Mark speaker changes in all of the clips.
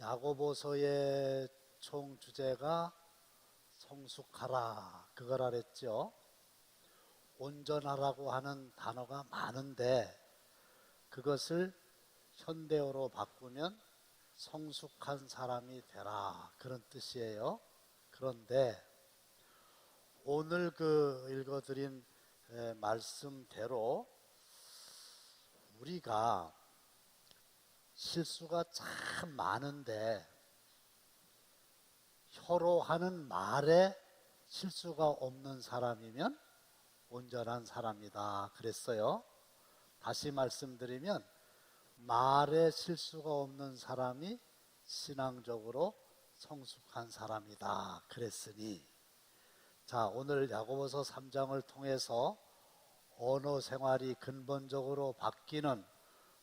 Speaker 1: 야고보서의 총 주제가 성숙하라 그거라 그랬죠. 온전하라고 하는 단어가 많은데 그것을 현대어로 바꾸면 성숙한 사람이 되라 그런 뜻이에요. 그런데 오늘 읽어드린 말씀대로 우리가 실수가 참 많은데 혀로 하는 말에 실수가 없는 사람이면 온전한 사람이다 그랬어요. 다시 말씀드리면 말에 실수가 없는 사람이 신앙적으로 성숙한 사람이다 그랬으니, 자, 오늘 야고보서 3장을 통해서 언어 생활이 근본적으로 바뀌는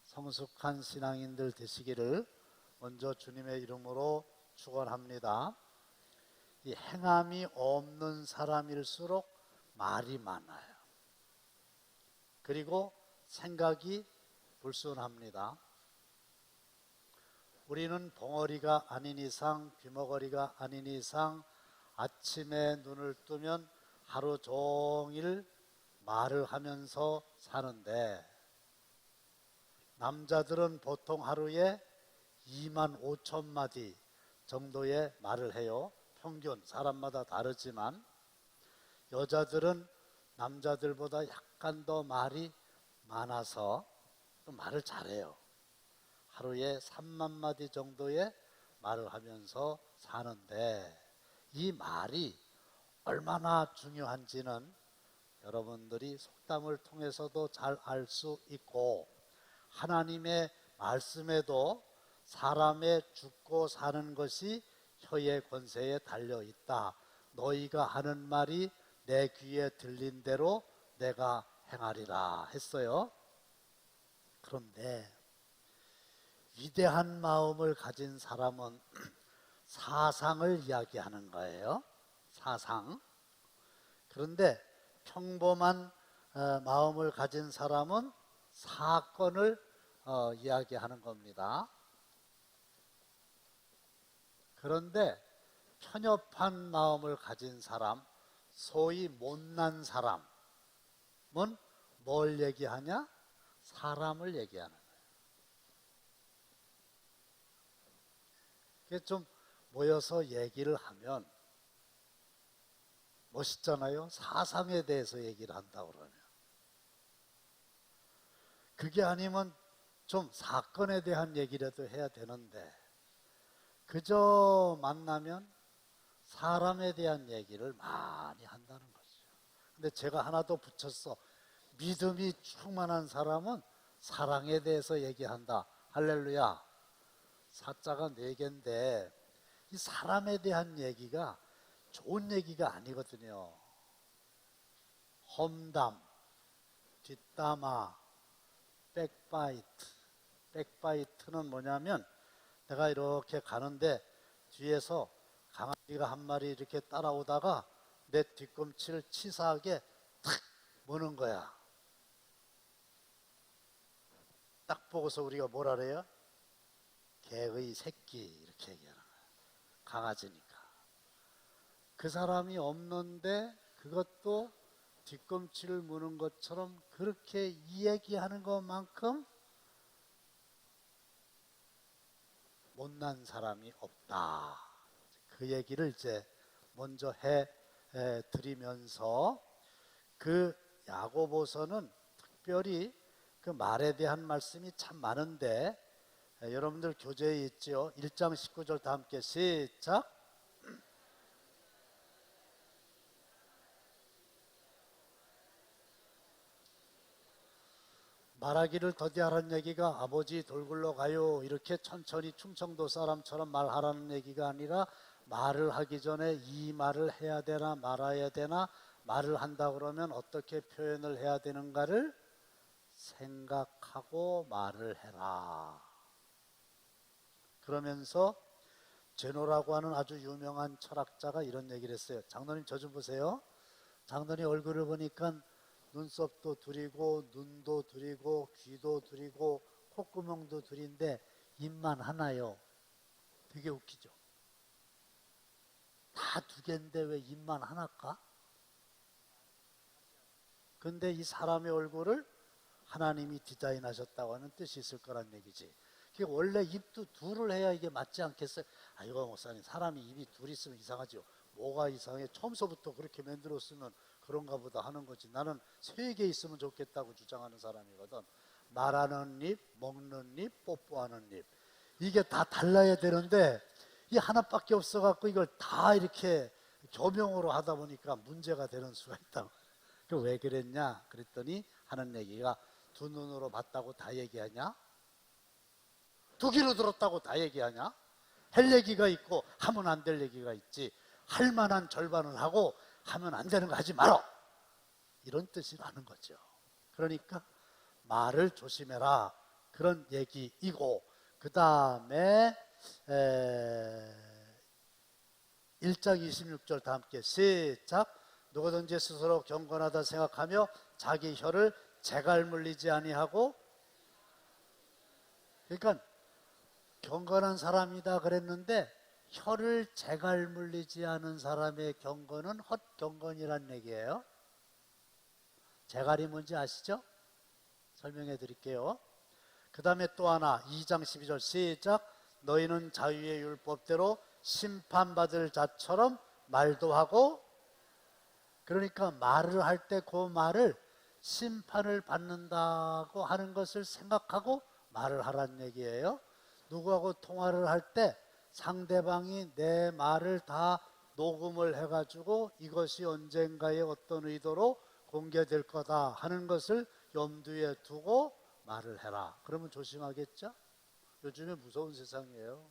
Speaker 1: 성숙한 신앙인들 되시기를 먼저 주님의 이름으로 축원합니다. 이 행함이 없는 사람일수록 말이 많아요. 그리고 생각이 불순합니다. 우리는 벙어리가 아닌 이상, 귀머거리가 아닌 이상 아침에 눈을 뜨면 하루 종일 말을 하면서 사는데, 남자들은 보통 하루에 2만 5천 마디 정도의 말을 해요. 평균 사람마다 다르지만 여자들은 남자들보다 약간 더 말이 많아서 또 말을 잘해요. 하루에 3만 마디 정도의 말을 하면서 사는데, 이 말이 얼마나 중요한지는 여러분들이 속담을 통해서도 잘 알 수 있고, 하나님의 말씀에도 사람의 죽고 사는 것이 혀의 권세에 달려 있다. 너희가 하는 말이 내 귀에 들린 대로 내가 행하리라 했어요. 그런데 위대한 마음을 가진 사람은 사상을 이야기하는 거예요. 사상. 그런데 평범한 마음을 가진 사람은 사건을 이야기하는 겁니다. 그런데 편협한 마음을 가진 사람, 소위 못난 사람은 뭘 얘기하냐? 사람을 얘기하는 거예요. 이게 좀 모여서 얘기를 하면 멋있잖아요. 사상에 대해서 얘기를 한다고 그러면. 그게 아니면 좀 사건에 대한 얘기라도 해야 되는데, 그저 만나면 사람에 대한 얘기를 많이 한다는 거죠. 근데 제가 하나 더 붙였어. 믿음이 충만한 사람은 사랑에 대해서 얘기한다. 할렐루야. 사자가 4개인데 이 사람에 대한 얘기가 좋은 얘기가 아니거든요. 험담, 뒷담화, 백바이트. 백바이트는 뭐냐면, 내가 이렇게 가는데 뒤에서 강아지가 한 마리 이렇게 따라오다가 내 뒤꿈치를 치사하게 탁 무는 거야. 딱 보고서 우리가 뭐라 그래요? 개의 새끼 이렇게 얘기하는 거야. 강아지니까. 그 사람이 없는데 그것도 뒤꿈치를 무는 것처럼 그렇게 이야기하는 것만큼 못난 사람이 없다. 그 얘기를 이제 먼저 드리면서, 그 야고보서는 특별히 그 말에 대한 말씀이 참 많은데, 여러분들 교재에 있죠. 1장 19절 다 함께 시작. 말하기를 더디하라는 얘기가 아버지 돌굴러 가요 이렇게 천천히 충청도 사람처럼 말하라는 얘기가 아니라, 말을 하기 전에 이 말을 해야 되나 말아야 되나, 말을 한다 그러면 어떻게 표현을 해야 되는가를 생각하고 말을 해라. 그러면서 제노라고 하는 아주 유명한 철학자가 이런 얘기를 했어요. 장로님 저 좀 보세요. 장로님 얼굴을 보니까 눈썹도 둘이고 눈도 둘이고 귀도 둘이고 콧구멍도 둘인데 입만 하나요. 되게 웃기죠. 다 두 개인데 왜 입만 하나일까? 근데 이 사람의 얼굴을 하나님이 디자인하셨다고 하는 뜻이 있을 거란 얘기지. 원래 입도 둘을 해야 이게 맞지 않겠어요? 아이고 목사님, 사람이 입이 둘 있으면 이상하죠. 뭐가 이상해? 처음서부터 그렇게 만들었으면 그런가 보다 하는 거지. 나는 세 개 있으면 좋겠다고 주장하는 사람이거든. 말하는 입, 먹는 입, 뽀뽀하는 입. 이게 다 달라야 되는데 이 하나밖에 없어갖고 이걸 다 이렇게 겸용으로 하다 보니까 문제가 되는 수가 있다고. 왜 그랬냐 그랬더니 하는 얘기가 두 눈으로 봤다고 다 얘기하냐? 두 귀로 들었다고 다 얘기하냐? 할 얘기가 있고 하면 안 될 얘기가 있지. 할 만한 절반을 하고 하면 안 되는 거 하지 말어. 이런 뜻이라는 거죠. 그러니까 말을 조심해라 그런 얘기이고, 그 다음에 1장 26절 다 함께 시작. 누구든지 스스로 경건하다 생각하며 자기 혀를 재갈 물리지 아니하고, 그러니까 경건한 사람이다 그랬는데 혀를 재갈 물리지 않은 사람의 경건은 헛경건이란 얘기예요. 재갈이 뭔지 아시죠? 설명해 드릴게요. 그 다음에 또 하나 2장 12절 시작. 너희는 자유의 율법대로 심판받을 자처럼 말도 하고, 그러니까 말을 할 때 그 말을 심판을 받는다고 하는 것을 생각하고 말을 하라는 얘기예요. 누구하고 통화를 할 때 상대방이 내 말을 다 녹음을 해가지고 이것이 언젠가의 어떤 의도로 공개될 거다 하는 것을 염두에 두고 말을 해라. 그러면 조심하겠죠? 요즘에 무서운 세상이에요.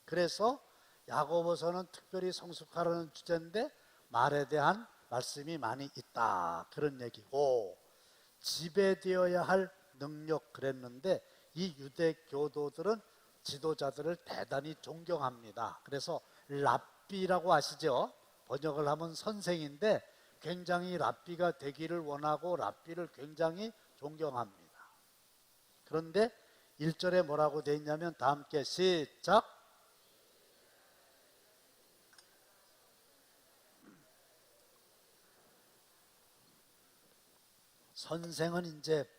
Speaker 1: 그래서 야고보서는 특별히 성숙하라는 주제인데 말에 대한 말씀이 많이 있다 그런 얘기고, 지배되어야 할 능력 그랬는데 이 유대 교도들은 지도자들을 대단히 존경합니다. 그래서 랍비라고 아시죠? 번역을 하면 선생인데 굉장히 랍비가 되기를 원하고 랍비를 굉장히 존경합니다. 그런데 1절에 뭐라고 되어 있냐면 다 함께 시작. 선생은 이제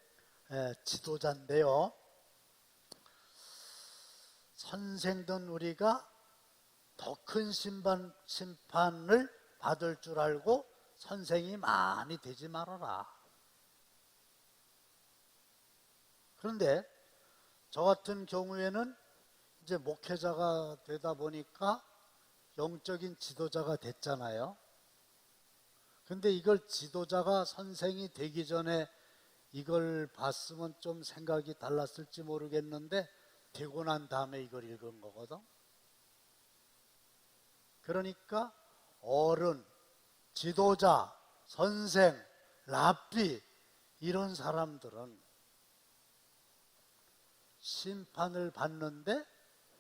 Speaker 1: 지도자인데요. 선생된 우리가 더 큰 심판을 받을 줄 알고 선생이 많이 되지 말아라. 그런데 저 같은 경우에는 이제 목회자가 되다 보니까 영적인 지도자가 됐잖아요. 근데 이걸 지도자가 선생이 되기 전에 이걸 봤으면 좀 생각이 달랐을지 모르겠는데 되고 난 다음에 이걸 읽은 거거든. 그러니까 어른, 지도자, 선생, 랍비 이런 사람들은 심판을 받는데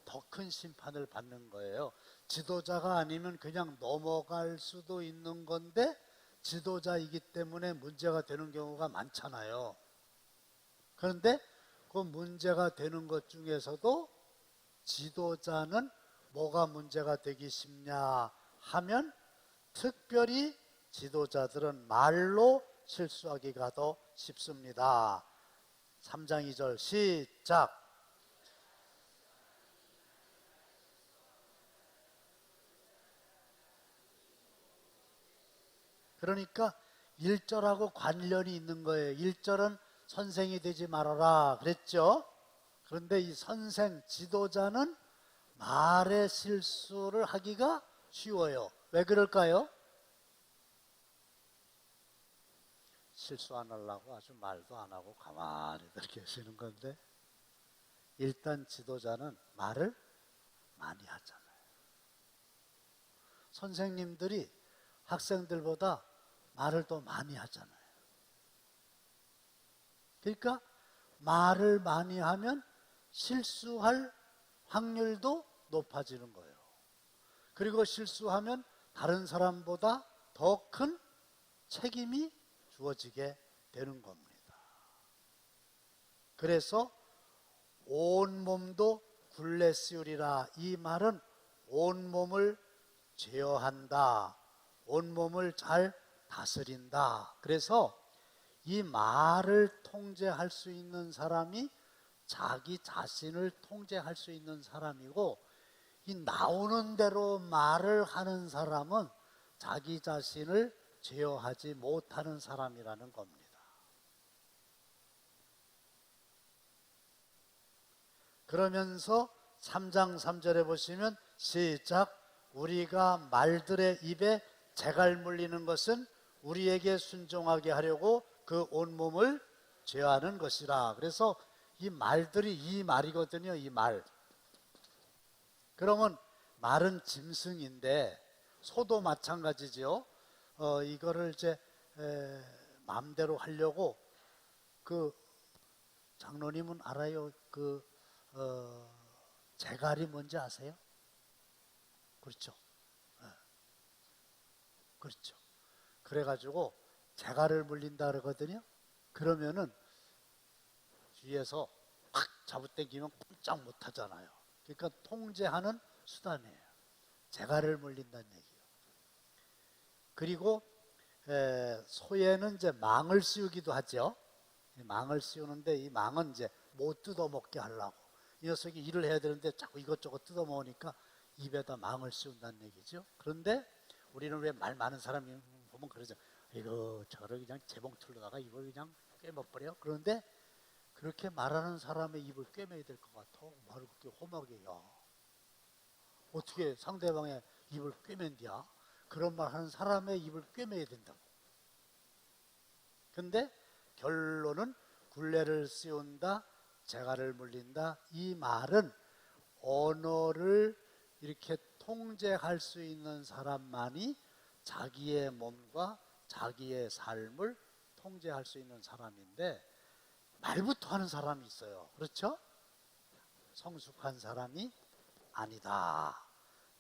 Speaker 1: 더 큰 심판을 받는 거예요. 지도자가 아니면 그냥 넘어갈 수도 있는 건데 지도자이기 때문에 문제가 되는 경우가 많잖아요. 그런데 그 문제가 되는 것 중에서도 지도자는 뭐가 문제가 되기 쉽냐 하면 특별히 지도자들은 말로 실수하기가 더 쉽습니다. 3장 2절 시작. 그러니까 1절하고 관련이 있는 거예요. 1절은 선생이 되지 말아라 그랬죠. 그런데 이 선생, 지도자는 말의 실수를 하기가 쉬워요. 왜 그럴까요? 실수 안 하려고 아주 말도 안 하고 가만히 계시는 건데, 일단 지도자는 말을 많이 하잖아요. 선생님들이 학생들보다 말을 더 많이 하잖아요. 그러니까 말을 많이 하면 실수할 확률도 높아지는 거예요. 그리고 실수하면 다른 사람보다 더 큰 책임이 주어지게 되는 겁니다. 그래서 온 몸도 굴레 씌우리라 이 말은 온몸을 제어한다. 온몸을 잘 다스린다. 그래서 이 말을 통제할 수 있는 사람이 자기 자신을 통제할 수 있는 사람이고, 이 나오는 대로 말을 하는 사람은 자기 자신을 제어하지 못하는 사람이라는 겁니다. 그러면서 3장 3절에 보시면 시작, 우리가 말들의 입에 재갈 물리는 것은 우리에게 순종하게 하려고 그 온몸을 제어하는 것이라. 그래서 이 말들이 이 말이거든요. 이 말. 그러면 말은 짐승인데 소도 마찬가지죠. 이거를 이제 마음대로 하려고, 그 장로님은 알아요? 그 재갈이 뭔지 아세요? 그렇죠. 그렇죠. 그래가지고 재갈을 물린다 그러거든요. 그러면은 뒤에서 확 잡아당기면 꼼짝 못 하잖아요. 그러니까 통제하는 수단이에요. 재갈을 물린다는 얘기예요. 그리고 소에는 이제 망을 씌우기도 하죠. 망을 씌우는데 이 망은 이제 못 뜯어먹게 하려고, 이 녀석이 일을 해야 되는데 자꾸 이것저것 뜯어먹으니까 입에다 망을 씌운다는 얘기죠. 그런데 우리는 왜 말 많은 사람 보면 그러죠. 이거 저를 그냥 재봉틀로다가 입을 그냥 꿰매버려. 그런데 그렇게 말하는 사람의 입을 꿰매야 될 것 같아. 말을 그렇게 험하게, 야, 어떻게 상대방의 입을 꿰맨디야? 그런 말 하는 사람의 입을 꿰매야 된다고. 근데 결론은 굴레를 씌운다, 재갈을 물린다. 이 말은 언어를 이렇게 통제할 수 있는 사람만이 자기의 몸과 자기의 삶을 통제할 수 있는 사람인데, 말부터 하는 사람이 있어요. 그렇죠? 성숙한 사람이 아니다.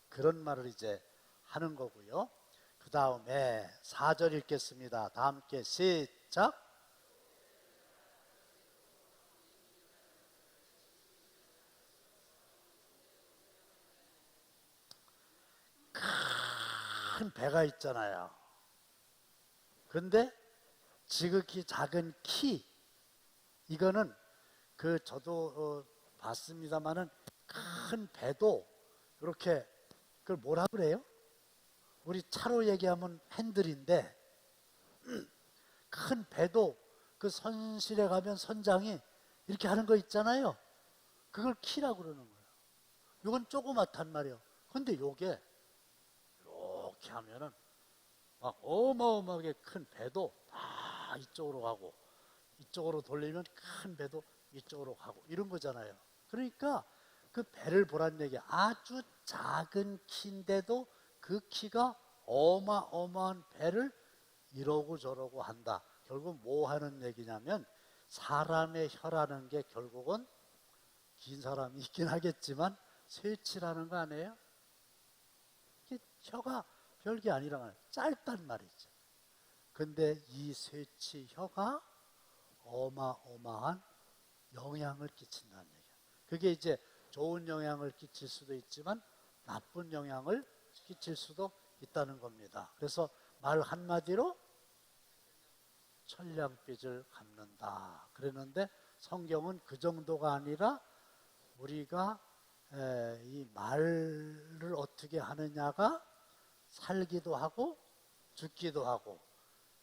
Speaker 1: 그런 말을 이제 하는 거고요. 그 다음에 4절 읽겠습니다. 다 함께 시작. 큰 배가 있잖아요. 근데 지극히 작은 키, 이거는 저도 봤습니다마는 큰 배도 이렇게, 그걸 뭐라 그래요? 우리 차로 얘기하면 핸들인데, 큰 배도 그 선실에 가면 선장이 이렇게 하는 거 있잖아요. 그걸 키라고 그러는 거예요. 이건 조그맣단 말이에요. 근데 요게 이렇게 하면은 막 어마어마하게 큰 배도 다 이쪽으로 가고, 이쪽으로 돌리면 큰 배도 이쪽으로 가고, 이런 거잖아요. 그러니까 그 배를 보란 얘기야. 아주 작은 키인데도 그 키가 어마어마한 배를 이러고 저러고 한다. 결국 뭐 하는 얘기냐면, 사람의 혀라는 게 결국은 긴 사람이 있긴 하겠지만 쇠치라는 거 아니에요? 혀가 별게 아니라 말이에요. 짧단 말이죠. 근데 이 쇠치 혀가 어마어마한 영향을 끼친다는 얘기예요. 그게 이제 좋은 영향을 끼칠 수도 있지만 나쁜 영향을 끼칠 수도 있다는 겁니다. 그래서 말 한마디로 천냥빚을 갚는다 그랬는데, 성경은 그 정도가 아니라 우리가 이 말을 어떻게 하느냐가 살기도 하고 죽기도 하고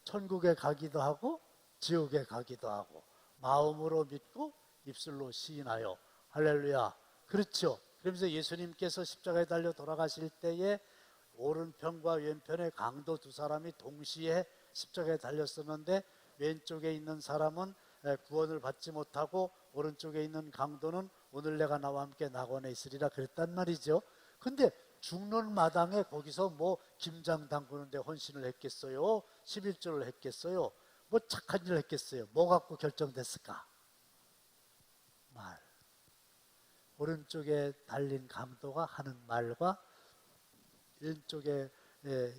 Speaker 1: 천국에 가기도 하고 지옥에 가기도 하고, 마음으로 믿고 입술로 시인하여 할렐루야. 그렇죠. 그러면서 예수님께서 십자가에 달려 돌아가실 때에 오른편과 왼편의 강도 두 사람이 동시에 십자가에 달렸었는데, 왼쪽에 있는 사람은 구원을 받지 못하고 오른쪽에 있는 강도는 오늘 내가 나와 함께 낙원에 있으리라 그랬단 말이죠. 근데 죽는 마당에 거기서 뭐 김장 담그는데 헌신을 했겠어요? 11조를 했겠어요? 뭐 착한 일을 했겠어요? 뭐 갖고 결정됐을까? 말. 오른쪽에 달린 강도가 하는 말과 왼쪽에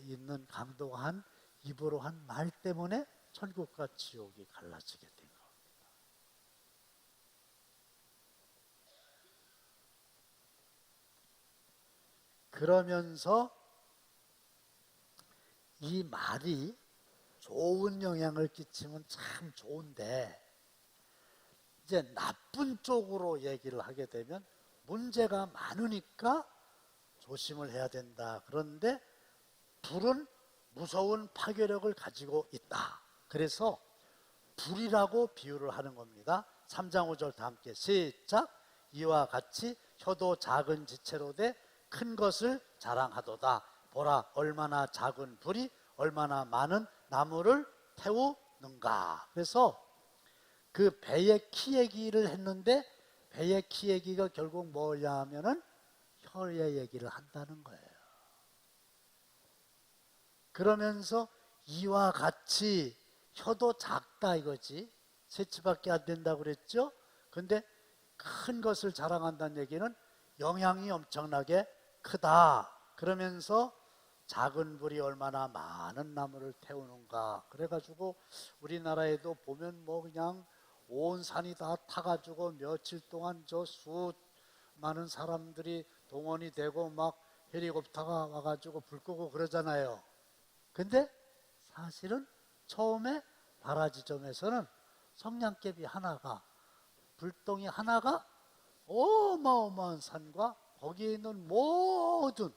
Speaker 1: 있는 강도가 한 입으로 한 말 때문에 천국과 지옥이 갈라지게 된 겁니다. 그러면서 이 말이 좋은 영향을 끼치면 참 좋은데 이제 나쁜 쪽으로 얘기를 하게 되면 문제가 많으니까 조심을 해야 된다. 그런데 불은 무서운 파괴력을 가지고 있다. 그래서 불이라고 비유를 하는 겁니다. 3장 5절 다 함께 시작. 이와 같이 혀도 작은 지체로 돼 큰 것을 자랑하도다. 보라 얼마나 작은 불이 얼마나 많은 나무를 태우는가. 그래서 그 배의 키 얘기를 했는데 배의 키 얘기가 결국 뭐냐 하면은 혀의 얘기를 한다는 거예요. 그러면서 이와 같이 혀도 작다 이거지. 세치밖에 안 된다고 그랬죠. 근데 큰 것을 자랑한다는 얘기는 영향이 엄청나게 크다. 그러면서 작은 불이 얼마나 많은 나무를 태우는가. 그래가지고 우리나라에도 보면 뭐 그냥 온 산이 다 타가지고 며칠 동안 저 수많은 사람들이 동원이 되고 막 헬리콥터가 와가지고 불 끄고 그러잖아요. 근데 사실은 처음에 발화지점에서는 성냥개비 하나가, 불똥이 하나가 어마어마한 산과 거기에 있는 모든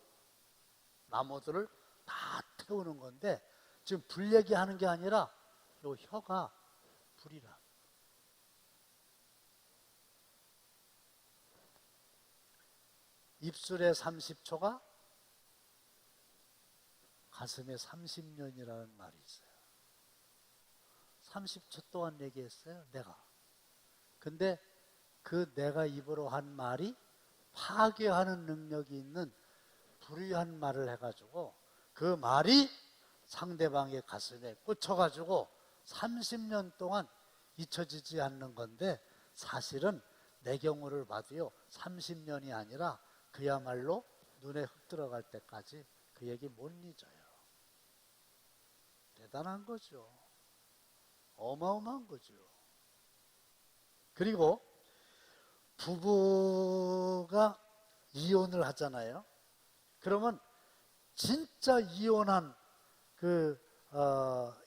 Speaker 1: 나무들을 다 태우는 건데 지금 불 얘기하는 게 아니라 요 혀가 불이라. 입술에 30초가 가슴에 30년이라는 말이 있어요. 30초 동안 얘기했어요, 내가. 근데 그 내가 입으로 한 말이 파괴하는 능력이 있는 불의한 말을 해가지고 그 말이 상대방의 가슴에 꽂혀가지고 30년 동안 잊혀지지 않는 건데 사실은 내 경우를 봐도요 30년이 아니라 그야말로 눈에 흙 들어갈 때까지 그 얘기 못 잊어요. 대단한 거죠. 어마어마한 거죠. 그리고 부부가 이혼을 하잖아요. 그러면 진짜 이혼한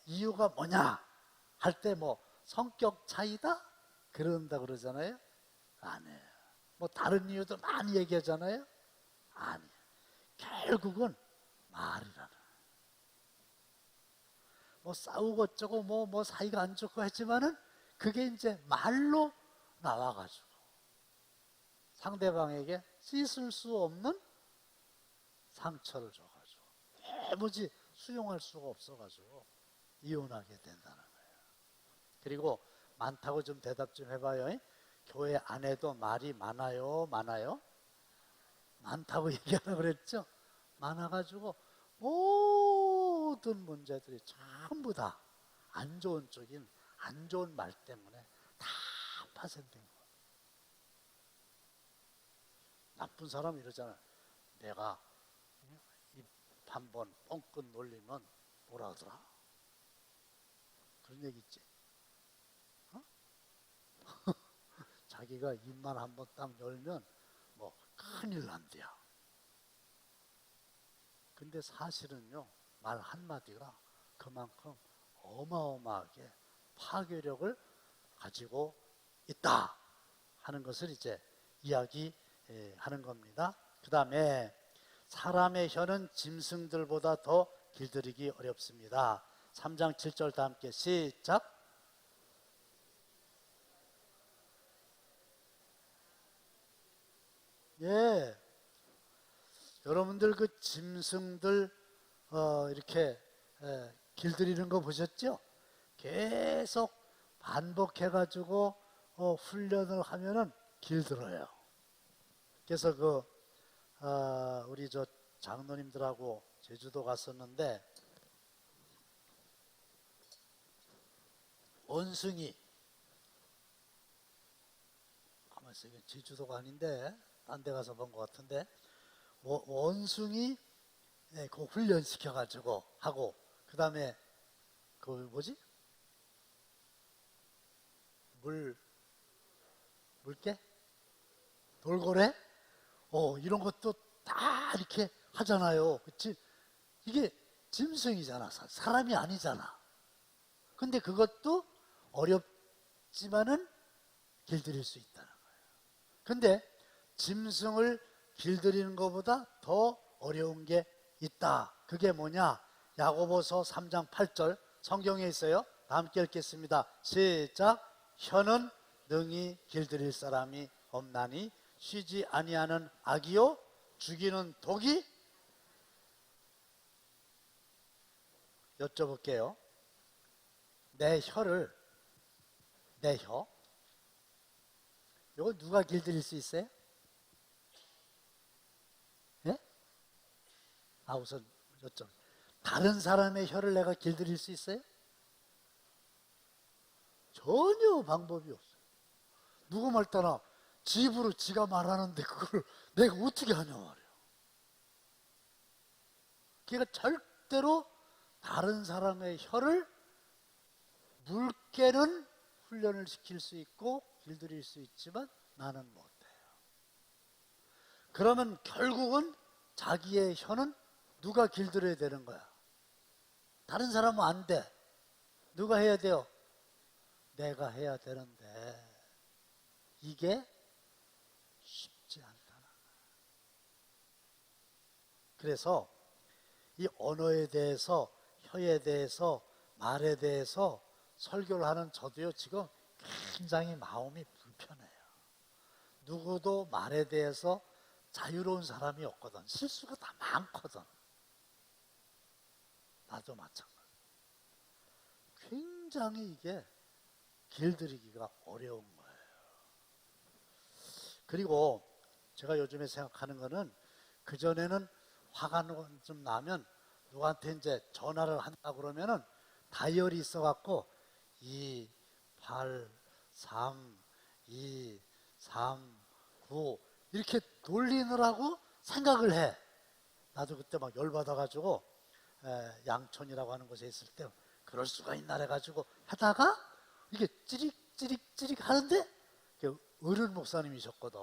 Speaker 1: 이유가 뭐냐 할 때 뭐 성격 차이다 그런다 그러잖아요. 아니에요. 뭐 다른 이유도 많이 얘기하잖아요. 아니에요. 결국은 말이라는. 뭐 싸우고 어쩌고 뭐 사이가 안 좋고 했지만은 그게 이제 말로 나와가지고 상대방에게 씻을 수 없는 상처를 줘가지고 도무지 수용할 수가 없어가지고 이혼하게 된다는 거예요. 그리고 많다고 좀 대답 좀 해봐요. 교회 안에도 말이 많아요? 많아요? 많다고 얘기하라고 그랬죠? 많아가지고 모든 문제들이 전부 다 안 좋은 쪽인 안 좋은 말 때문에 다 파생된 거예요. 나쁜 사람 이러잖아요. 내가 입 한번 뻥끗 놀리면 뭐라 하더라? 그런 얘기 있지. 어? 자기가 입만 한번 딱 열면 뭐 큰일 난대요. 근데 사실은요 말 한마디가 그만큼 어마어마하게 파괴력을 가지고 있다 하는 것을 이제 이야기하는 겁니다. 그 다음에 사람의 혀는 짐승들보다 더 길들이기 어렵습니다. 3장 7절 다 함께 시작. 예, 여러분들 그 짐승들 이렇게 길들이는 거 보셨죠? 계속 반복해가지고 훈련을 하면은 길들어요. 그래서 우리 저 장로님들하고 제주도 갔었는데 원숭이 가만있어 제주도가 아닌데 딴 데 가서 본 것 같은데 원숭이 그 훈련시켜가지고 하고 그 다음에 그 뭐지? 물개? 돌고래? 이런 것도 다 이렇게 하잖아요. 그치? 이게 짐승이잖아. 사람이 아니잖아. 근데 그것도 어렵지만은 길들일 수 있다는 거예요. 근데 짐승을 길들이는 것보다 더 어려운 게 있다. 그게 뭐냐? 야고보서 3장 8절 성경에 있어요. 다 함께 읽겠습니다. 시작. 혀는 능히 길들일 사람이 없나니 쉬지 아니하는 악이요 죽이는 독이. 여쭤볼게요. 내 혀를, 내 혀, 이거 누가 길들일 수 있어요? 예? 우선 여쭤. 다른 사람의 혀를 내가 길들일 수 있어요? 전혀 방법이 없어요. 누구 말 따라 지 입으로 지가 말하는데 그걸 내가 어떻게 하냐 말이에요. 그러니까 절대로 다른 사람의 혀를 물개는 훈련을 시킬 수 있고 길들일 수 있지만 나는 못해요. 그러면 결국은 자기의 혀는 누가 길들여야 되는 거야? 다른 사람은 안 돼. 누가 해야 돼요? 내가 해야 되는데 이게 쉽지 않다는 거야. 그래서 이 언어에 대해서, 혀에 대해서, 말에 대해서 설교를 하는 저도요 지금 굉장히 마음이 불편해요. 누구도 말에 대해서 자유로운 사람이 없거든. 실수가 다 많거든. 나도 마찬가지. 굉장히 이게 길들이기가 어려운 거예요. 그리고 제가 요즘에 생각하는 거는, 그전에는 화가 좀 나면 누구한테 이제 전화를 한다 그러면은 다이얼이 있어갖고 2, 8, 3, 2, 3, 9 이렇게 돌리느라고 생각을 해. 나도 그때 막 열받아가지고 양촌이라고 하는 곳에 있을 때 그럴 수가 있나 해가지고 하다가 이게 찌릭 하는데 어른 목사님이셨거든.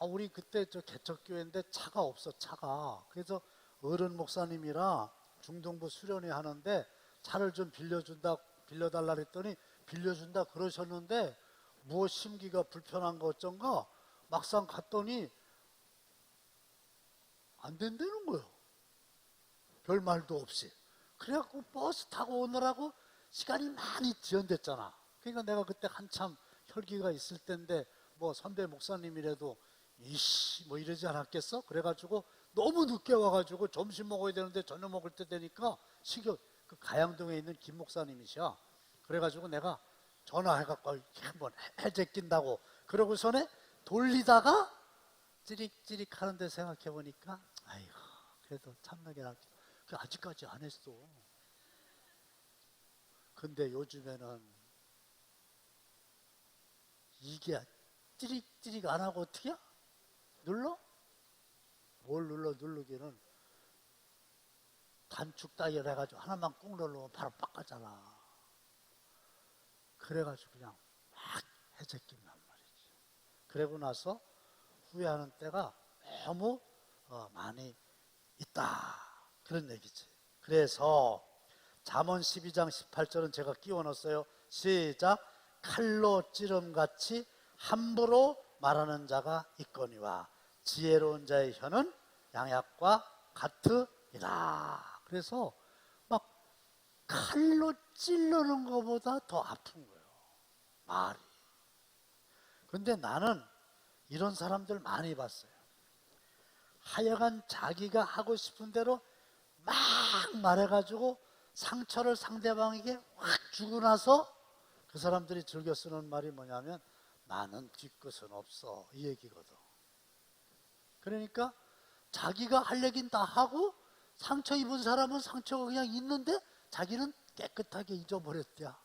Speaker 1: 우리 그때 저 개척교회인데 차가 없어, 차가. 그래서 어른 목사님이라 중동부 수련회 하는데 차를 좀 빌려달라 그랬더니 빌려준다 그러셨는데 무엇 심기가 불편한 거 어쩐가 막상 갔더니 안 된다는 거예요. 별 말도 없이. 그래갖고 버스 타고 오느라고 시간이 많이 지연됐잖아. 그러니까 내가 그때 한참 혈기가 있을 때인데 뭐 선배 목사님이라도 이씨 뭐 이러지 않았겠어? 그래가지고 너무 늦게 와가지고 점심 먹어야 되는데 저녁 먹을 때 되니까 그 가양동에 있는 김 목사님이셔. 그래가지고 내가 전화해갖고 한번 해제 낀다고 그러고서는 돌리다가 찌릭 하는데 생각해보니까 아이고 그래도 참나게 아직까지 안 했어. 근데 요즘에는 이게 찌릭 안 하고 어떻게? 눌러? 뭘 누르기는 단축 다이얼 해가지고 하나만 꾹 누르면 바로 바꿔잖아. 그래가지고 그냥 막 해제 낀단 말이지. 그러고 나서 후회하는 때가 너무 많이 있다. 그런 얘기지. 그래서 잠언 12장 18절은 제가 끼워 넣었어요. 시작. 칼로 찌름같이 함부로 말하는 자가 있거니와 지혜로운 자의 혀는 양약과 같으리라. 그래서 막 칼로 찌르는 것보다 더 아픈 거예요, 말이. 근데 나는 이런 사람들 많이 봤어요. 하여간 자기가 하고 싶은 대로 막 말해가지고 상처를 상대방에게 확 주고 나서 그 사람들이 즐겨 쓰는 말이 뭐냐면 나는 뒤끝은 없어, 이 얘기거든. 그러니까 자기가 할 얘기는 다 하고 상처 입은 사람은 상처가 그냥 있는데 자기는 깨끗하게 잊어버렸대야.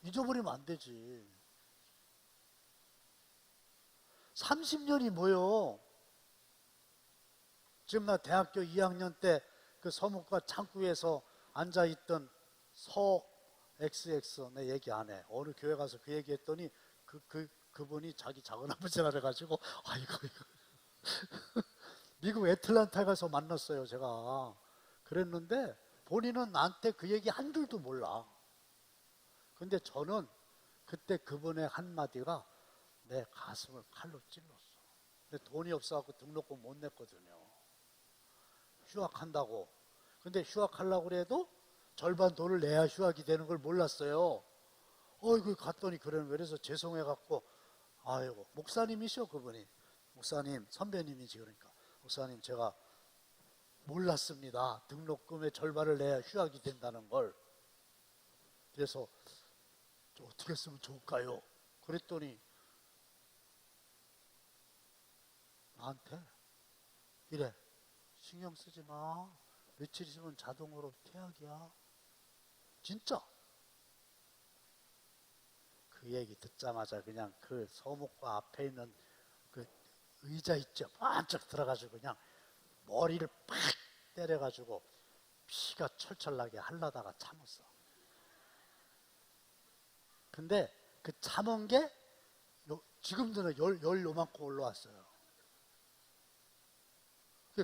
Speaker 1: 잊어버리면 안 되지. 30년이 뭐요? 지금 나 대학교 2학년 때 그 서목과 창구에서 앉아있던 서 XX, 내 얘기 안 해. 어느 교회 가서 그 얘기 했더니 그분이 자기 작은 아버지라 그래가지고 아이고 이거 미국 애틀랜타에 가서 만났어요. 제가 그랬는데 본인은 나한테 그 얘기 한 줄도 몰라. 근데 저는 그때 그분의 한마디가 내 가슴을 칼로 찔렀어. 근데 돈이 없어갖고 등록금 못 냈거든요. 휴학한다고. 근데 휴학하려고 그래도 절반 돈을 내야 휴학이 되는 걸 몰랐어요. 어이구 갔더니 그래서 죄송해갖고 아이고 목사님이셔 그분이. 목사님 선배님이지. 그러니까 목사님 제가 몰랐습니다. 등록금의 절반을 내야 휴학이 된다는 걸. 그래서 어떻게 쓰면 좋을까요? 그랬더니 나한테 이래 신경 쓰지 마. 며칠 있으면 자동으로 퇴학이야. 진짜. 그 얘기 듣자마자 그냥 그 서목과 앞에 있는 그 의자 있죠. 반짝 들어가지고 그냥 머리를 팍 때려가지고 피가 철철 나게 하려다가 참았어. 근데 그 참은 게 지금도 열 요만큼 올라왔어요.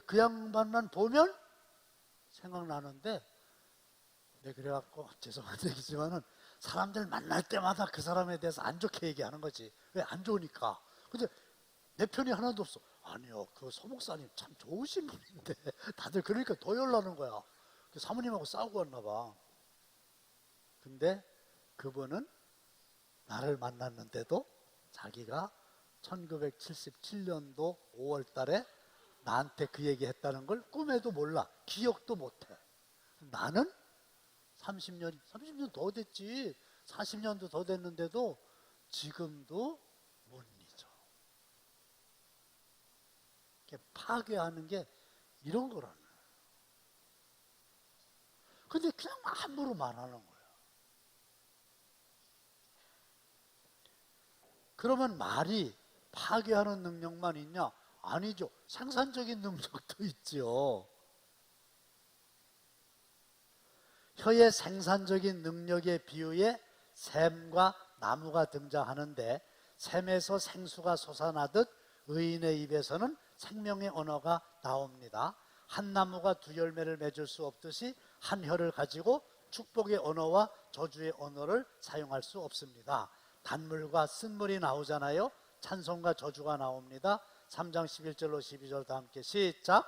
Speaker 1: 그 양반만 보면 생각나는데 내 그래갖고 죄송한 얘기지만은 사람들 만날 때마다 그 사람에 대해서 안 좋게 얘기하는 거지. 왜 안 좋으니까. 근데 내 편이 하나도 없어. 아니요 그 소목사님 참 좋으신 분인데 다들 그러니까 더 열나는 거야. 사모님하고 싸우고 왔나 봐. 근데 그분은 나를 만났는데도 자기가 1977년도 5월 달에 나한테 그 얘기 했다는 걸 꿈에도 몰라. 기억도 못해. 나는 30년 더 됐지. 40년도 더 됐는데도 지금도 못 잊어. 파괴하는 게 이런 거라는 거야. 근데 그냥 함부로 말하는 거야. 그러면 말이 파괴하는 능력만 있냐? 아니죠. 생산적인 능력도 있죠. 혀의 생산적인 능력의 비유에 샘과 나무가 등장하는데 샘에서 생수가 솟아나듯 의인의 입에서는 생명의 언어가 나옵니다. 한 나무가 두 열매를 맺을 수 없듯이 한 혀를 가지고 축복의 언어와 저주의 언어를 사용할 수 없습니다. 단물과 쓴물이 나오잖아요. 찬송과 저주가 나옵니다. 3장 11절로 12절 다 함께 시작.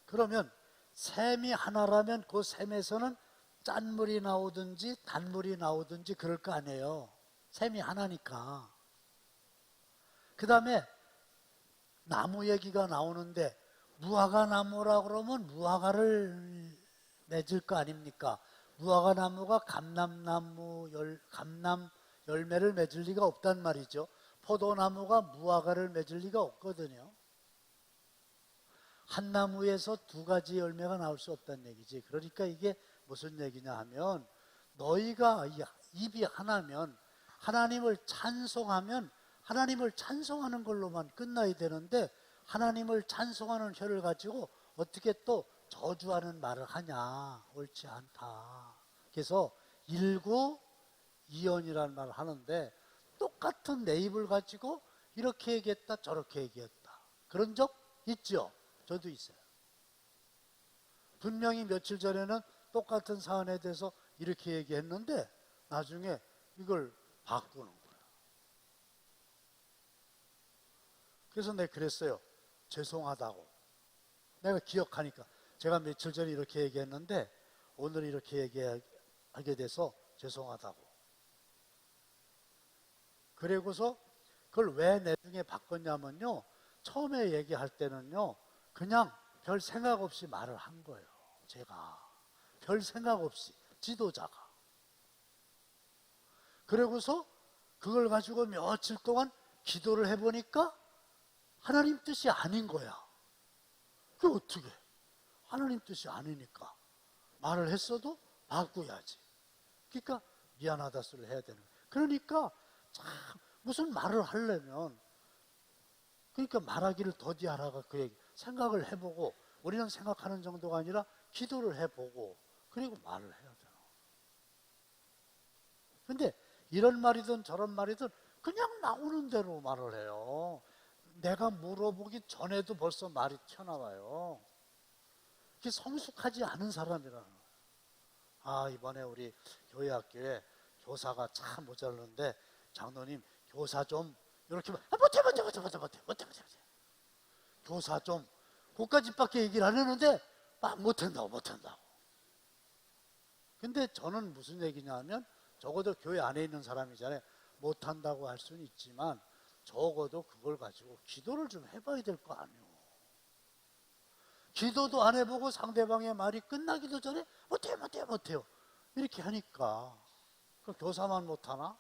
Speaker 1: 그러면 샘이 하나라면 그 샘에서는 짠물이 나오든지 단물이 나오든지 그럴 거 아니에요. 샘이 하나니까. 그 다음에 나무 얘기가 나오는데 무화과 나무라 그러면 무화과를 맺을 거 아닙니까? 무화과 나무가 감람 열매를 맺을 리가 없단 말이죠. 포도나무가 무화과를 맺을 리가 없거든요. 한 나무에서 두 가지 열매가 나올 수 없다는 얘기지. 그러니까 이게 무슨 얘기냐 하면 너희가 입이 하나면 하나님을 찬송하면 하나님을 찬송하는 걸로만 끝나야 되는데 하나님을 찬송하는 혀를 가지고 어떻게 또 저주하는 말을 하냐. 옳지 않다. 그래서 일구이연이라는 말을 하는데 똑같은 내 입을 가지고 이렇게 얘기했다 저렇게 얘기했다. 그런 적 있죠? 저도 있어요. 분명히 며칠 전에는 똑같은 사안에 대해서 이렇게 얘기했는데 나중에 이걸 바꾸는 거야. 그래서 내가 그랬어요. 죄송하다고. 내가 기억하니까 제가 며칠 전에 이렇게 얘기했는데 오늘 이렇게 얘기하게 돼서 죄송하다고. 그리고서 그걸 왜 나중에 바꿨냐면요. 처음에 얘기할 때는요. 그냥 별 생각 없이 말을 한 거예요. 제가 별 생각 없이 지도자가. 그러고서 그걸 가지고 며칠 동안 기도를 해보니까 하나님 뜻이 아닌 거야. 그게 어떻게? 하나님 뜻이 아니니까 말을 했어도 바꾸야지. 그러니까 미안하다 소리를 해야 되는 거야. 그러니까 참 무슨 말을 하려면 그러니까 말하기를 더디하라가 그 얘기. 생각을 해보고, 우리는 생각하는 정도가 아니라 기도를 해보고, 그리고 말을 해야 돼요. 근데 이런 말이든 저런 말이든 그냥 나오는 대로 말을 해요. 내가 물어보기 전에도 벌써 말이 튀어나와요. 그게 성숙하지 않은 사람이라는 거예요. 아, 이번에 우리 교회 학교에 교사가 참 모자랐는데 장로님 교사 좀 이렇게 못해. 교사 좀 그까짓밖에 얘기를 안 하는데 막 못한다고. 근데 저는 무슨 얘기냐면 적어도 교회 안에 있는 사람이잖아요. 못한다고 할 수는 있지만 적어도 그걸 가지고 기도를 좀 해봐야 될 거 아니에요. 기도도 안 해보고 상대방의 말이 끝나기도 전에 못해요 이렇게 하니까 그 교사만 못하나?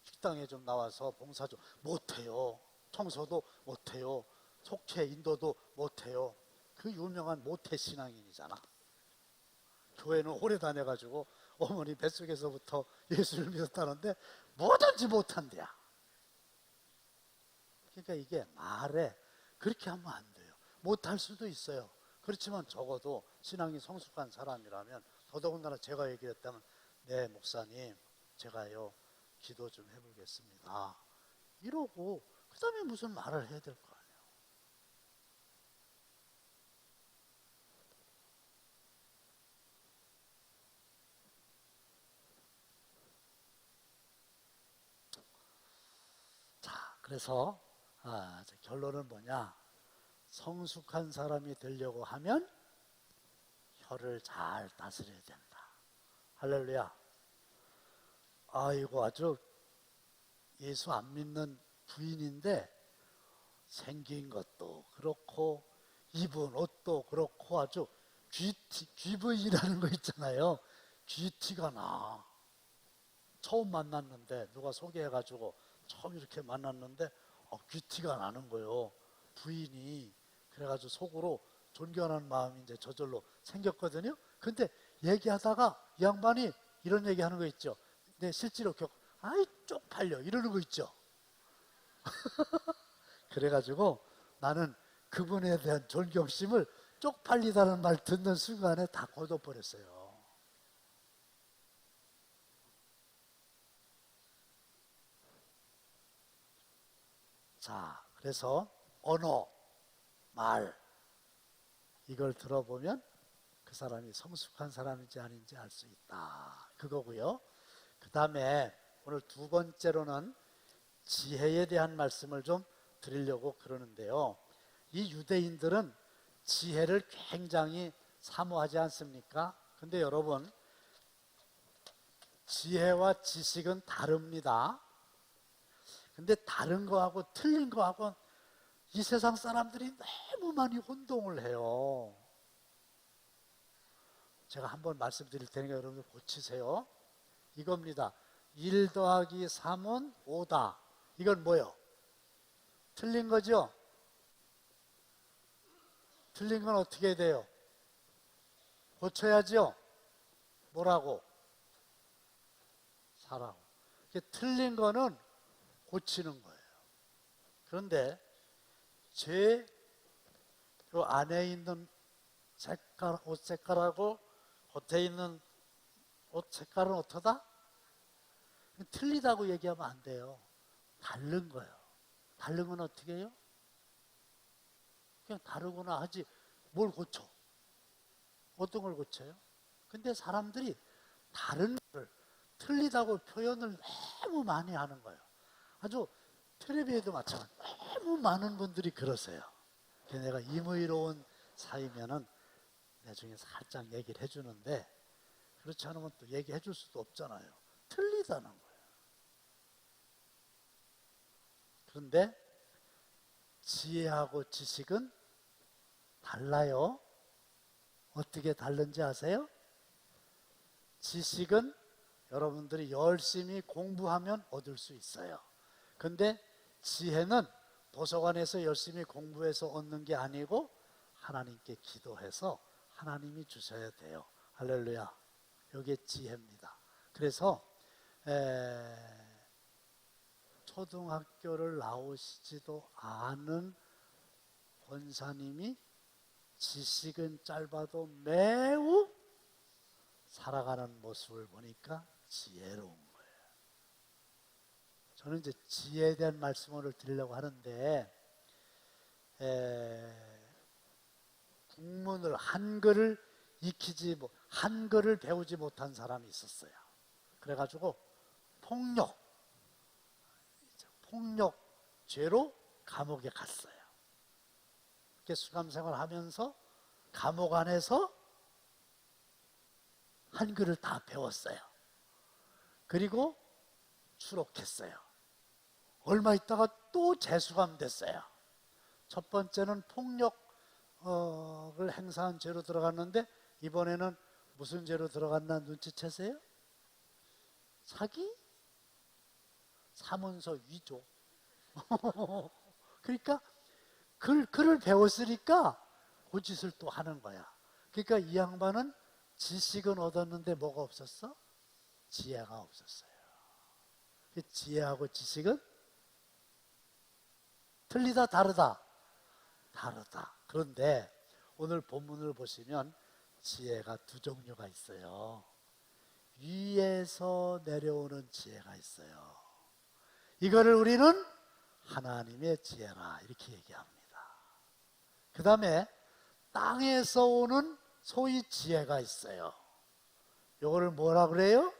Speaker 1: 식당에 좀 나와서 봉사 좀 못해요. 청소도 못해요. 속죄 인도도 못해요. 그 유명한 모태 신앙인이잖아. 교회는 오래 다녀가지고 어머니 뱃속에서부터 예수를 믿었다는데 뭐든지 못한대야. 그러니까 이게 말에 그렇게 하면 안 돼요. 못할 수도 있어요. 그렇지만 적어도 신앙이 성숙한 사람이라면, 더더군다나 제가 얘기했다면 네 목사님 제가요 기도 좀 해보겠습니다 이러고 그 다음에 무슨 말을 해야 될 거 아니에요. 자, 그래서 결론은 뭐냐? 성숙한 사람이 되려고 하면 혀를 잘 다스려야 된다. 할렐루야. 아이고 아주 예수 안 믿는 부인인데 생긴 것도 그렇고 입은 옷도 그렇고 아주 귀부인이라는 거 있잖아요. 귀티가 나. 처음 만났는데 누가 소개해가지고 처음 이렇게 만났는데 귀티가 나는 거예요. 부인이. 그래가지고 속으로 존경하는 마음이 이제 저절로 생겼거든요. 근데 얘기하다가 이 양반이 이런 얘기하는 거 있죠. 근데 실제로 아이 쪽팔려 이러는 거 있죠. 그래가지고 나는 그분에 대한 존경심을 쪽팔리다는 말 듣는 순간에 다 거둬버렸어요. 자, 그래서 언어, 말 이걸 들어보면 그 사람이 성숙한 사람인지 아닌지 알 수 있다. 그거고요. 그 다음에 오늘 두 번째로는 지혜에 대한 말씀을 좀 드리려고 그러는데요. 이 유대인들은 지혜를 굉장히 사모하지 않습니까? 근데 여러분, 지혜와 지식은 다릅니다. 근데 다른 거하고 틀린 거하고 이 세상 사람들이 너무 많이 혼동을 해요. 제가 한번 말씀드릴 테니까 여러분들 고치세요. 이겁니다. 1 더하기 3은 5다. 이건 뭐요? 틀린 거죠? 틀린 건 어떻게 돼요? 고쳐야죠? 뭐라고? 사라고. 틀린 거는 고치는 거예요. 그런데 제 안에 있는 색깔, 옷 색깔하고 겉에 있는 옷 색깔은 어떠다? 틀리다고 얘기하면 안 돼요. 다른 거예요. 다른 건 어떻게 해요? 그냥 다르구나 하지 뭘 고쳐? 어떤 걸 고쳐요? 근데 사람들이 다른 걸 틀리다고 표현을 너무 많이 하는 거예요. 아주 텔레비에도 마찬가지. 너무 많은 분들이 그러세요. 내가 임의로운 사이면은 나중에 살짝 얘기를 해주는데 그렇지 않으면 또 얘기해 줄 수도 없잖아요. 틀리다는 거예요. 그런데 지혜하고 지식은 달라요. 어떻게 다른지 아세요? 지식은 여러분들이 열심히 공부하면 얻을 수 있어요. 근데 지혜는 도서관에서 열심히 공부해서 얻는 게 아니고 하나님께 기도해서 하나님이 주셔야 돼요. 할렐루야. 이게 지혜입니다. 그래서 초등학교를 나오시지도 않은 권사님이 지식은 짧아도 매우 살아가는 모습을 보니까 지혜로운 거예요. 저는 이제 지혜에 대한 말씀을 드리려고 하는데, 국문을 한글을 한글을 배우지 못한 사람이 있었어요. 그래가지고 폭력죄로 감옥에 갔어요. 수감생활 하면서 감옥 안에서 한글을 다 배웠어요. 그리고 추록했어요. 얼마 있다가 또 재수감됐어요. 첫 번째는 폭력을 행사한 죄로 들어갔는데, 이번에는 무슨 죄로 들어갔나 눈치채세요? 사기? 사문서 위조. 그러니까 글을 배웠으니까 그 짓을 또 하는 거야. 그러니까 이 양반은 지식은 얻었는데 뭐가 없었어? 지혜가 없었어요. 지혜하고 지식은 틀리다, 다르다? 다르다. 그런데 오늘 본문을 보시면 지혜가 두 종류가 있어요. 위에서 내려오는 지혜가 있어요. 이거를 우리는 하나님의 지혜라 이렇게 얘기합니다. 그 다음에 땅에서 오는 소위 지혜가 있어요. 이거를 뭐라 그래요?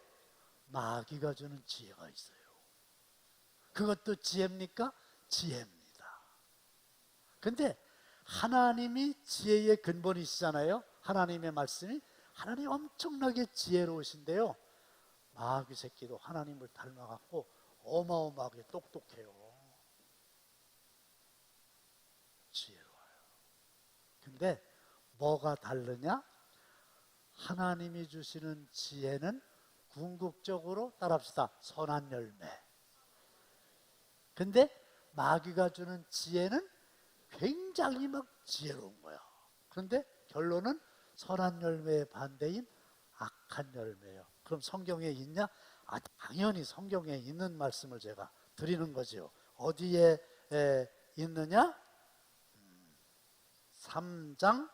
Speaker 1: 마귀가 주는 지혜가 있어요. 그것도 지혜입니까? 지혜입니다. 근데 하나님이 지혜의 근본이시잖아요. 하나님의 말씀이 하나님 엄청나게 지혜로우신데요, 마귀 새끼도 하나님을 닮아갖고 어마어마하게 똑똑해요. 지혜로워요. 근데 뭐가 다르냐? 하나님이 주시는 지혜는 궁극적으로 따라합시다. 선한 열매. 근데 마귀가 주는 지혜는 굉장히 막 지혜로운 거야. 그런데 결론은 선한 열매의 반대인 악한 열매예요. 그럼 성경에 있냐? 당연히 성경에 있는 말씀을 제가 드리는 거죠. 어디에 있느냐? 3장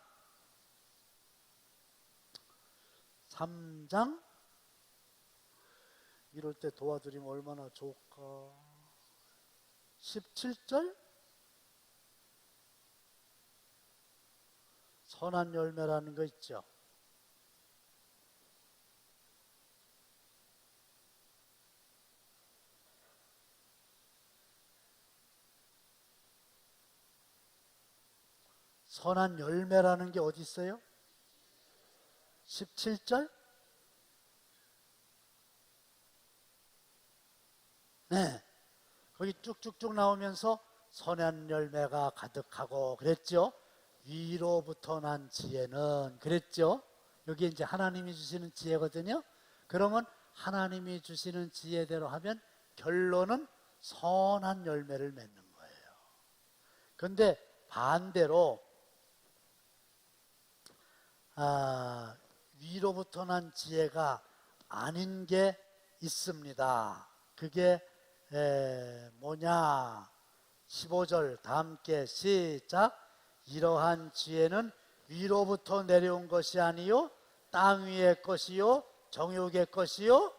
Speaker 1: 이럴 때 도와드리면 얼마나 좋을까. 17절 선한 열매라는 거 있죠. 선한 열매라는 게 어디 있어요? 17절? 네. 거기 쭉쭉쭉 나오면서 선한 열매가 가득하고 그랬죠. 위로부터 난 지혜는 그랬죠. 여기 이제 하나님이 주시는 지혜거든요. 그러면 하나님이 주시는 지혜대로 하면 결론은 선한 열매를 맺는 거예요. 그런데 반대로 위로부터 난 지혜가 아닌 게 있습니다. 그게 뭐냐? 15절 다 함께 시작. 이러한 지혜는 위로부터 내려온 것이 아니요 땅 위의 것이요 정욕의 것이요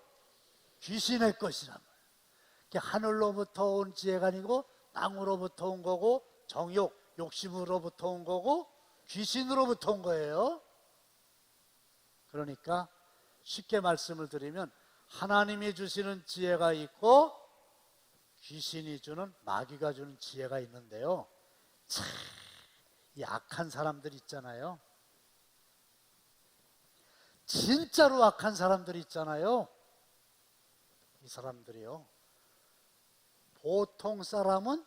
Speaker 1: 귀신의 것이란 말이에요. 하늘로부터 온 지혜가 아니고 땅으로부터 온 거고, 정욕, 욕심으로부터 온 거고, 귀신으로부터 온 거예요. 그러니까 쉽게 말씀을 드리면 하나님이 주시는 지혜가 있고 귀신이 주는, 마귀가 주는 지혜가 있는데요, 참 이 악한 사람들 있잖아요. 진짜로 악한 사람들 있잖아요. 이 사람들이요, 보통 사람은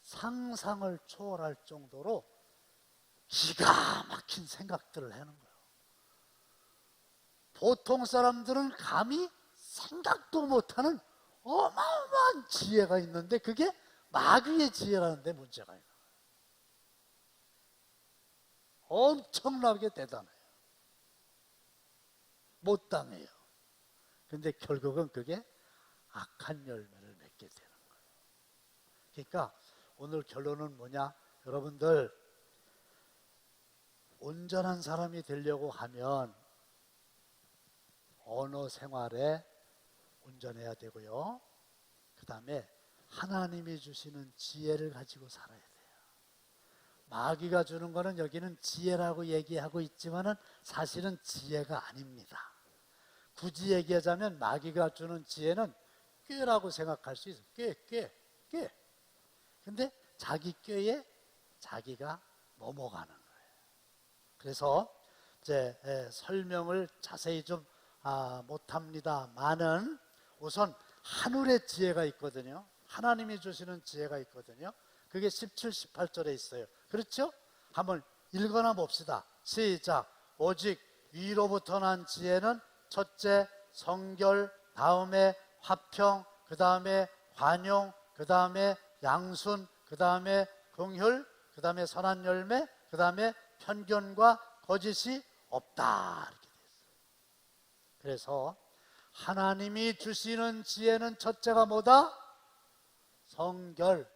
Speaker 1: 상상을 초월할 정도로 기가 막힌 생각들을 하는 거예요. 보통 사람들은 감히 생각도 못하는 어마어마한 지혜가 있는데 그게 마귀의 지혜라는데 문제가 있어요. 엄청나게 대단해요. 못 당해요. 근데 결국은 그게 악한 열매를 맺게 되는 거예요. 그러니까 오늘 결론은 뭐냐? 여러분들 온전한 사람이 되려고 하면 언어 생활에 온전해야 되고요. 그 다음에 하나님이 주시는 지혜를 가지고 살아야 돼요. 마귀가 주는 거는 여기는 지혜라고 얘기하고 있지만은 사실은 지혜가 아닙니다. 굳이 얘기하자면 마귀가 주는 지혜는 꾀라고 생각할 수 있어요. 꾀. 근데 자기 꾀에 자기가 넘어가는 거예요. 그래서 이제 설명을 자세히 좀 못합니다만은 우선 하늘의 지혜가 있거든요. 하나님이 주시는 지혜가 있거든요. 그게 17, 18절에 있어요. 그렇죠? 한번 읽어나 봅시다. 시작. 오직 위로부터 난 지혜는 첫째 성결, 다음에 화평, 그 다음에 관용, 그 다음에 양순, 그 다음에 긍휼, 그 다음에 선한 열매, 그 다음에 편견과 거짓이 없다. 이렇게 돼 있어요. 그래서 하나님이 주시는 지혜는 첫째가 뭐다? 성결.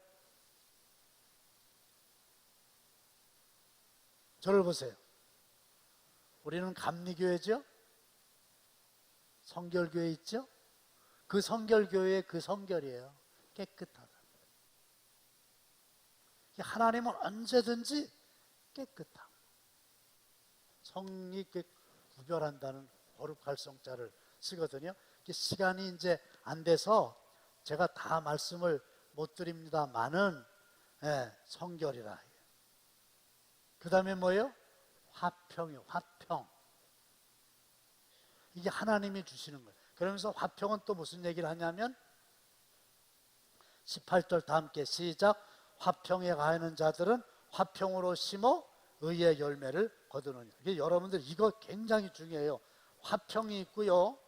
Speaker 1: 저를 보세요. 우리는 감리교회죠? 성결교회 있죠? 그 성결교회의 그 성결이에요. 깨끗하다. 하나님은 언제든지 깨끗함. 성이 구별한다는 거룩할 성자를 쓰거든요. 시간이 이제 안 돼서 제가 다 말씀을 못 드립니다만은 성결이라. 그 다음에 뭐예요? 화평이요. 화평. 이게 하나님이 주시는 거예요. 그러면서 화평은 또 무슨 얘기를 하냐면 18절 다 함께 시작. 화평에 가하는 자들은 화평으로 심어 의의 열매를 거두느니라. 여러분들 이거 굉장히 중요해요. 화평이 있고요.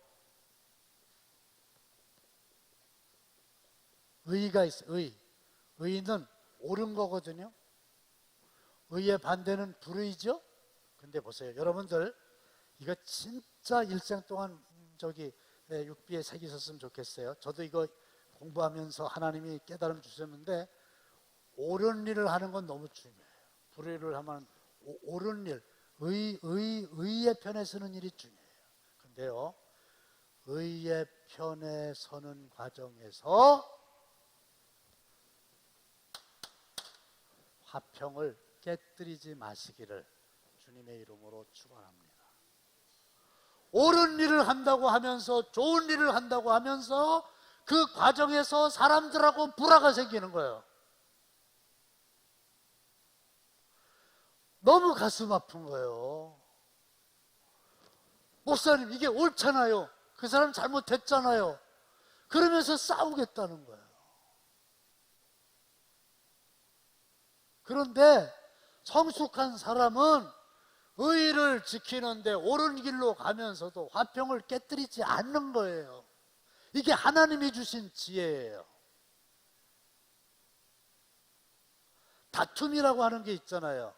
Speaker 1: 의가 있어요. 의는 옳은 거거든요. 의의 반대는 불의죠. 근데 보세요. 여러분들 이거 진짜 일생 동안 육비에 새기셨으면 좋겠어요. 저도 이거 공부하면서 하나님이 깨달음 주셨는데 옳은 일을 하는 건 너무 중요해요. 불의를 하면 옳은 일, 의의 편에 서는 일이 중요해요. 근데요, 의의 편에 서는 과정에서 화평을 깨뜨리지 마시기를 주님의 이름으로 축원합니다. 옳은 일을 한다고 하면서 좋은 일을 한다고 하면서 그 과정에서 사람들하고 불화가 생기는 거예요. 너무 가슴 아픈 거예요. 목사님 이게 옳잖아요. 그 사람 잘못했잖아요. 그러면서 싸우겠다는 거예요. 그런데 성숙한 사람은 의를 지키는데 옳은 길로 가면서도 화평을 깨뜨리지 않는 거예요. 이게 하나님이 주신 지혜예요. 다툼이라고 하는 게 있잖아요.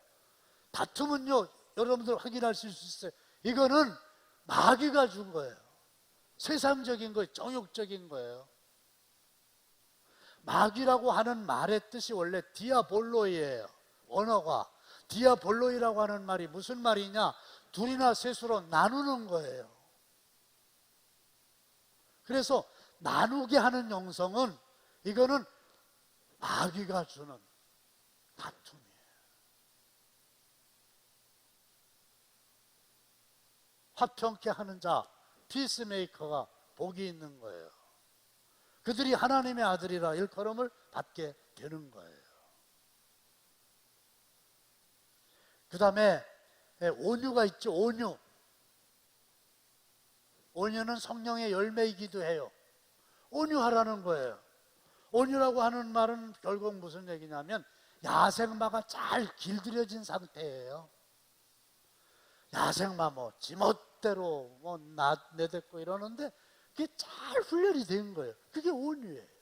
Speaker 1: 다툼은요, 여러분들 확인하실 수 있어요. 이거는 마귀가 준 거예요. 세상적인 거예요. 정욕적인 거예요. 마귀라고 하는 말의 뜻이 원래 디아볼로이예요. 언어가. 디아볼로이라고 하는 말이 무슨 말이냐? 둘이나 셋으로 나누는 거예요. 그래서 나누게 하는 영성은 이거는 마귀가 주는 다툼이에요. 화평케 하는 자, 피스메이커가 복이 있는 거예요. 그들이 하나님의 아들이라 일컬음을 받게 되는 거예요. 그 다음에 온유가 있죠. 온유. 온유는 성령의 열매이기도 해요. 온유하라는 거예요. 온유라고 하는 말은 결국 무슨 얘기냐면 야생마가 잘 길들여진 상태예요. 야생마 지멋대로 내뱉고 이러는데 그게 잘 훈련이 된 거예요. 그게 온유예요.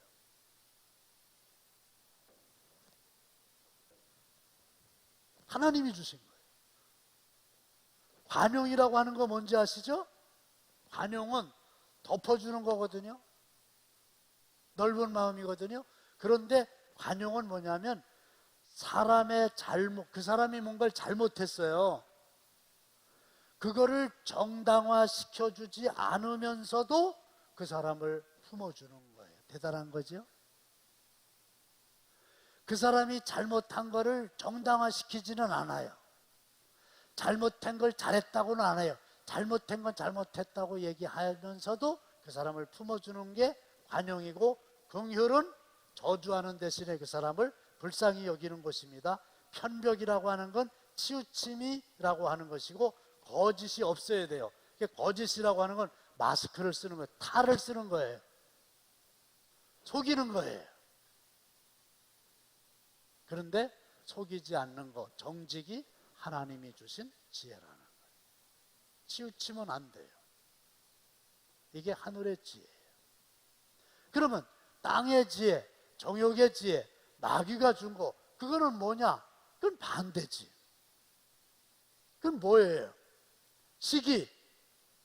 Speaker 1: 하나님이 주신 거예요. 관용이라고 하는 거 뭔지 아시죠? 관용은 덮어주는 거거든요. 넓은 마음이거든요. 그런데 관용은 뭐냐면 사람의 잘못, 그 사람이 뭔가를 잘못했어요. 그거를 정당화시켜주지 않으면서도 그 사람을 품어주는 거예요. 대단한 거죠. 그 사람이 잘못한 거를 정당화시키지는 않아요. 잘못한 걸 잘했다고는 안 해요. 잘못한 건 잘못했다고 얘기하면서도 그 사람을 품어주는 게 관용이고, 긍휼은 저주하는 대신에 그 사람을 불쌍히 여기는 것입니다. 편벽이라고 하는 건 치우침이라고 하는 것이고, 거짓이 없어야 돼요. 거짓이라고 하는 건 마스크를 쓰는 거예요. 탈을 쓰는 거예요. 속이는 거예요. 그런데 속이지 않는 것, 정직이 하나님이 주신 지혜라는 거예요. 치우치면 안 돼요. 이게 하늘의 지혜예요. 그러면 땅의 지혜, 정욕의 지혜, 마귀가 준 거, 그거는 뭐냐? 그건 반대지. 그건 뭐예요? 시기,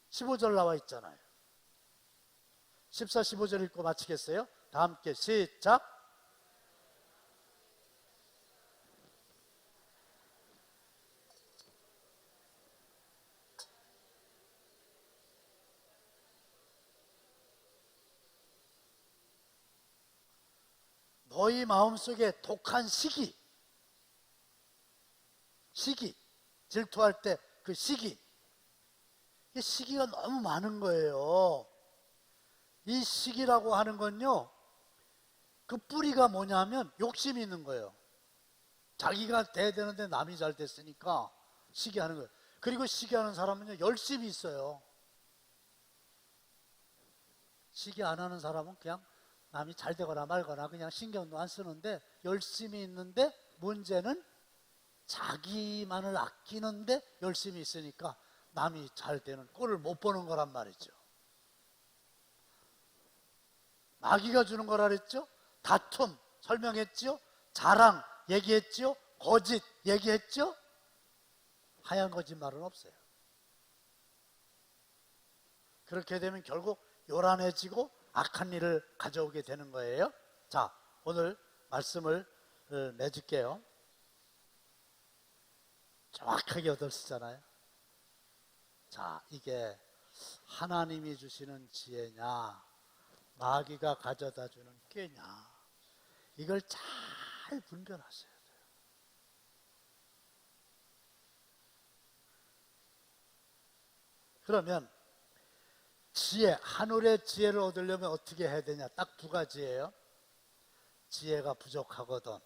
Speaker 1: 15절 나와 있잖아요. 14, 15절 읽고 마치겠어요? 다 함께 시작. 너희 마음속에 독한 시기, 질투할 때 그 시기, 이 시기가 너무 많은 거예요. 이 시기라고 하는 건요, 그 뿌리가 뭐냐면 욕심이 있는 거예요. 자기가 돼야 되는데 남이 잘 됐으니까 시기하는 거예요. 그리고 시기하는 사람은요, 열심히 있어요. 시기 안 하는 사람은 그냥 남이 잘 되거나 말거나 그냥 신경도 안 쓰는데, 열심히 있는데 문제는 자기만을 아끼는데 열심히 있으니까 남이 잘 되는 꼴을 못 보는 거란 말이죠. 마귀가 주는 거라 그랬죠? 다툼 설명했죠? 자랑 얘기했죠? 거짓 얘기했죠? 하얀 거짓말은 없어요. 그렇게 되면 결국 요란해지고 악한 일을 가져오게 되는 거예요. 자, 오늘 말씀을 맺을게요. 정확하게 얻었잖아요. 자, 이게 하나님이 주시는 지혜냐, 마귀가 가져다 주는 꾀냐, 이걸 잘 분별하셔야 돼요. 그러면 지혜, 하늘의 지혜를 얻으려면 어떻게 해야 되냐? 딱 두 가지예요. 지혜가 부족하거든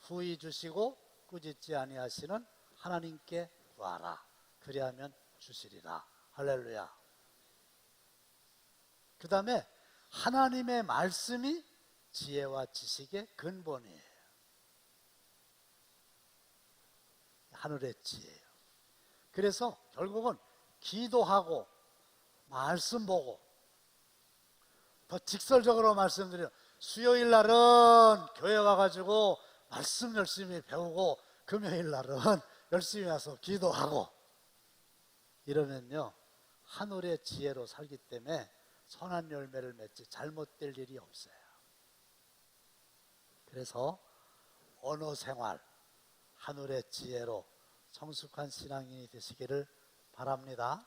Speaker 1: 후히 주시고 꾸짖지 아니하시는 하나님께 구하라. 그리하면 주시리라. 할렐루야. 그 다음에 하나님의 말씀이 지혜와 지식의 근본이에요. 하늘의 지혜예요. 그래서 결국은 기도하고 말씀 보고, 더 직설적으로 말씀드려요. 수요일 날은 교회 와가지고 말씀 열심히 배우고, 금요일 날은 열심히 와서 기도하고, 이러면요 하늘의 지혜로 살기 때문에 선한 열매를 맺지 잘못될 일이 없어요. 그래서 언어 생활, 하늘의 지혜로 성숙한 신앙인이 되시기를 바랍니다.